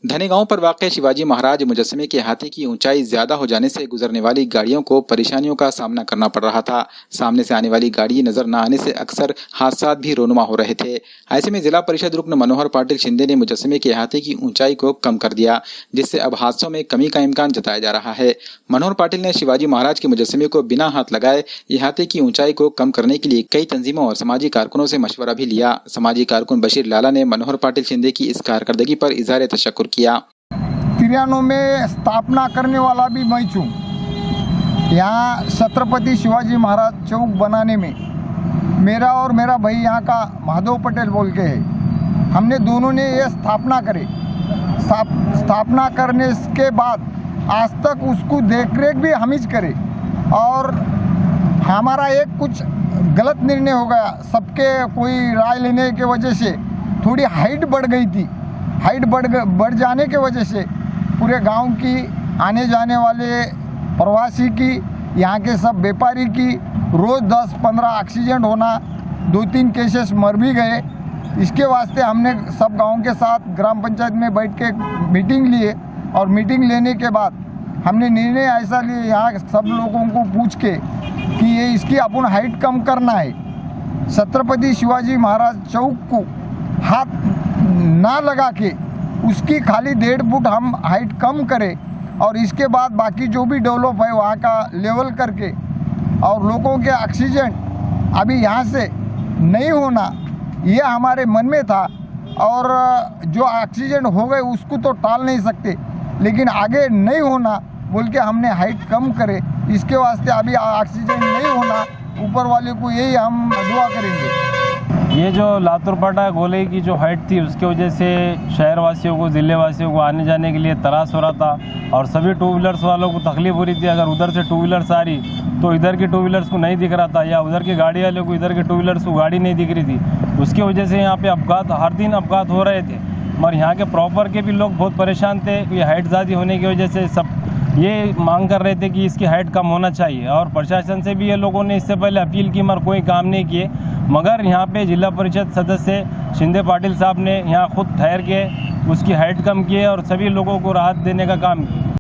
धनेगांव पर वाक़ शिवाजी महाराज मुजस्समे के हाथी की ऊंचाई ज्यादा हो जाने से गुजरने वाली गाड़ियों को परेशानियों का सामना करना पड़ रहा था। सामने से आने वाली गाड़ी नजर न आने से अक्सर हादसा भी रोनुमा हो रहे थे। ऐसे में जिला परिषद रुकन मनोहर पाटिल शिंदे ने मुजस्समे के हाथी की ऊंचाई को कम कर दिया, जिससे अब हादसों में कमी का इम्कान जताया जा रहा है। मनोहर पाटिल ने शिवाजी महाराज के मुजस्समे को बिना हाथ लगाए ये हाथी की ऊंचाई को कम करने के लिए कई तंजीमों और समाजी कारकुनों से मशवरा भी लिया। समाजी कारकुन बशीर लाला ने मनोहर पाटिल शिंदे की इस कारकर्दगी पर इज़हार तशक्कुर किया। 93 में स्थापना करने वाला भी मैं हूँ। यहाँ छत्रपति शिवाजी महाराज चौक बनाने में मेरा और मेरा भाई यहाँ का माधव पटेल बोल के है, हमने दोनों ने ये स्थापना करे। स्थापना करने के बाद आज तक उसको देखरेख भी हम ही करे और हमारा एक कुछ गलत निर्णय हो गया। सबके कोई राय लेने के वजह से थोड़ी हाइट बढ़ गई थी। हाइट बढ़ जाने के वजह से पूरे गांव की आने जाने वाले प्रवासी की, यहाँ के सब व्यापारी की रोज़ 10-15 एक्सीडेंट होना, 2-3 केसेस मर भी गए। इसके वास्ते हमने सब गांव के साथ ग्राम पंचायत में बैठ के मीटिंग लिए और मीटिंग लेने के बाद हमने निर्णय ऐसा लिए यहाँ सब लोगों को पूछ के कि ये इसकी अपन हाइट कम करना है। छत्रपति शिवाजी महाराज चौक को हाथ ना लगा के उसकी खाली 1.5 फुट हम हाइट कम करें और इसके बाद बाकी जो भी डेवलप है वहाँ का लेवल करके और लोगों के एक्सीडेंट अभी यहाँ से नहीं होना, ये हमारे मन में था। और जो एक्सीडेंट हो गए उसको तो टाल नहीं सकते, लेकिन आगे नहीं होना बोल के हमने हाइट कम करे। इसके वास्ते अभी एक्सीडेंट नहीं होना, ऊपर वाले को यही हम दुआ करेंगे। ये जो लातुरपाटा गोले की जो हाइट थी उसके वजह से शहर वासियों को, ज़िले वासियों को आने जाने के लिए त्रास हो रहा था और सभी टू व्हीलर्स वालों को तकलीफ हो रही थी। अगर उधर से टू व्हीलर्स आ रही तो इधर की टू व्हीलर्स को नहीं दिख रहा था, या उधर की गाड़ी वाले को इधर के टू व्हीलर्स को गाड़ी नहीं दिख रही थी। उसकी वजह से यहाँ पे अपघात, हर दिन अपघात हो रहे थे। और यहाँ के प्रॉपर के भी लोग बहुत परेशान थे। ये हाइट ज़्यादा होने की वजह से सब ये मांग कर रहे थे कि इसकी हाइट कम होना चाहिए और प्रशासन से भी ये लोगों ने इससे पहले अपील की मगर कोई काम नहीं किए। मगर यहाँ पे जिला परिषद सदस्य शिंदे पाटिल साहब ने यहाँ खुद ठहर के उसकी हाइट कम किए और सभी लोगों को राहत देने का काम किया।